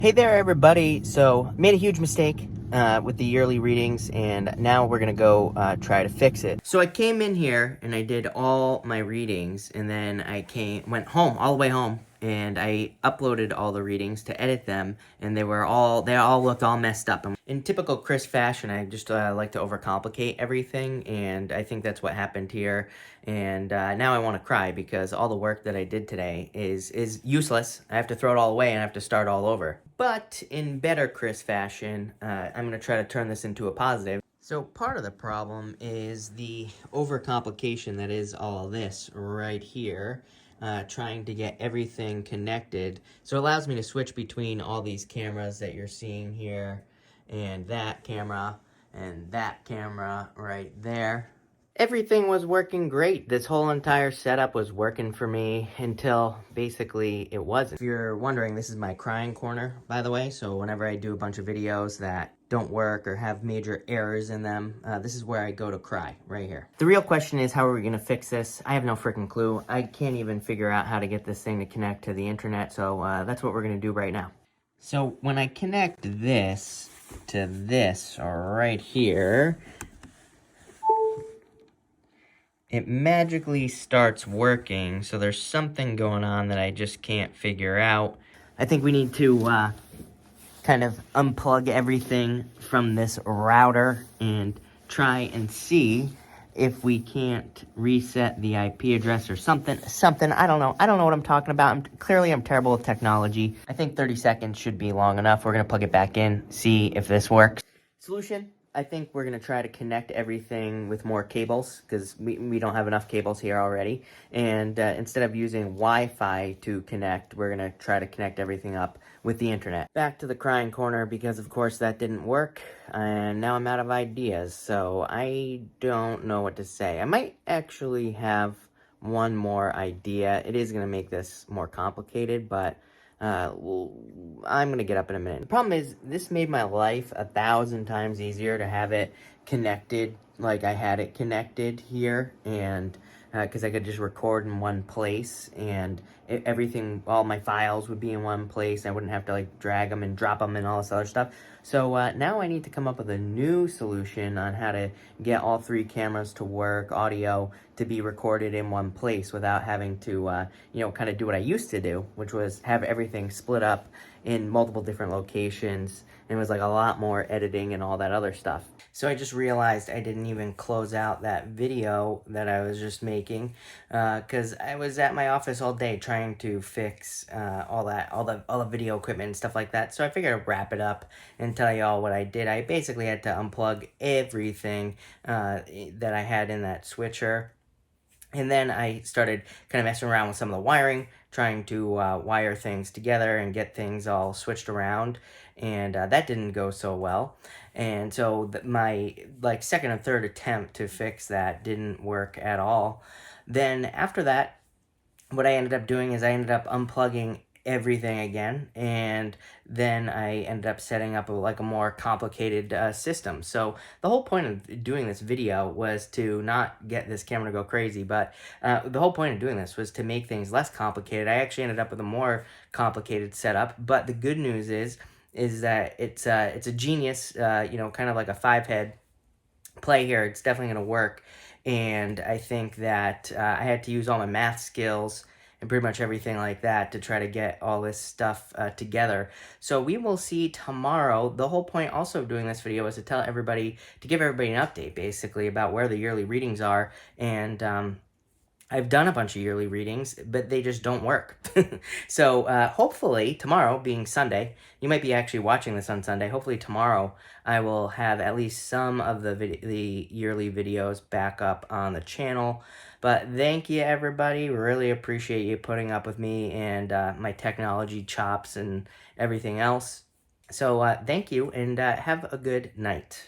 Hey there, everybody. So, made a huge mistake with the yearly readings, and now we're gonna go try to fix it. So I came in here and I did all my readings, and then went home, all the way home, and I uploaded all the readings to edit them, and they all looked all messed up. And in typical Chris fashion, I just like to overcomplicate everything, and I think that's what happened here. And now I want to cry because all the work that I did today is useless. I have to throw it all away and I have to start all over. But in better Chris fashion, I'm going to try to turn this into a positive. So part of the problem is the overcomplication that is all this right here. Trying to get everything connected. So it allows me to switch between all these cameras that you're seeing here, and that camera right there. Everything was working great. This whole entire setup was working for me until basically it wasn't. If you're wondering, this is my crying corner, by the way. So whenever I do a bunch of videos that don't work or have major errors in them, this is where I go to cry, right here. The real question is, how are we gonna fix this? I have no freaking clue. I can't even figure out how to get this thing to connect to the internet, so that's what we're gonna do right now. So when I connect this to this right here, it magically starts working, so there's something going on that I just can't figure out. I think we need to kind of unplug everything from this router and try and see if we can't reset the IP address or something. I don't know. I don't know what I'm talking about. Clearly, I'm terrible with technology. I think 30 seconds should be long enough. We're going to plug it back in, see if this works. Solution? I think we're going to try to connect everything with more cables, because we don't have enough cables here already. And instead of using Wi-Fi to connect, we're going to try to connect everything up with the internet. Back to the crying corner, because of course that didn't work, and now I'm out of ideas, so I don't know what to say. I might actually have one more idea. It is going to make this more complicated, but I'm going to get up in a minute. The problem is, this made my life 1,000 times easier to have it connected like I had it connected here, and because I could just record in one place, and everything, all my files would be in one place. I wouldn't have to like drag them and drop them and all this other stuff. So now I need to come up with a new solution on how to get all three cameras to work, audio to be recorded in one place without having to, kind of do what I used to do, which was have everything split up in multiple different locations, and it was like a lot more editing and all that other stuff. So I just realized I didn't even close out that video that I was just making, because I was at my office all day trying to fix all the video equipment and stuff like that. So I figured I'd wrap it up and tell you all what I did. I basically had to unplug everything that I had in that switcher. And then I started kind of messing around with some of the wiring, trying to wire things together and get things all switched around, and that didn't go so well. And so my second or third attempt to fix that didn't work at all. Then after that, what I ended up doing is I ended up unplugging everything again, and then I ended up setting up a more complicated system. So the whole point of doing this video was to not get this camera to go crazy, but the whole point of doing this was to make things less complicated. I actually ended up with a more complicated setup, but the good news is that it's a genius, kind of like a 5-head play here. It's definitely going to work. And I think that I had to use all my math skills and pretty much everything like that to try to get all this stuff together. So we will see tomorrow. The whole point also of doing this video is to give everybody an update, basically, about where the yearly readings are. And I've done a bunch of yearly readings, but they just don't work. So hopefully tomorrow, being Sunday, you might be actually watching this on Sunday. Hopefully tomorrow I will have at least some of the yearly videos back up on the channel. But thank you, everybody. Really appreciate you putting up with me and my technology chops and everything else. So thank you, and have a good night.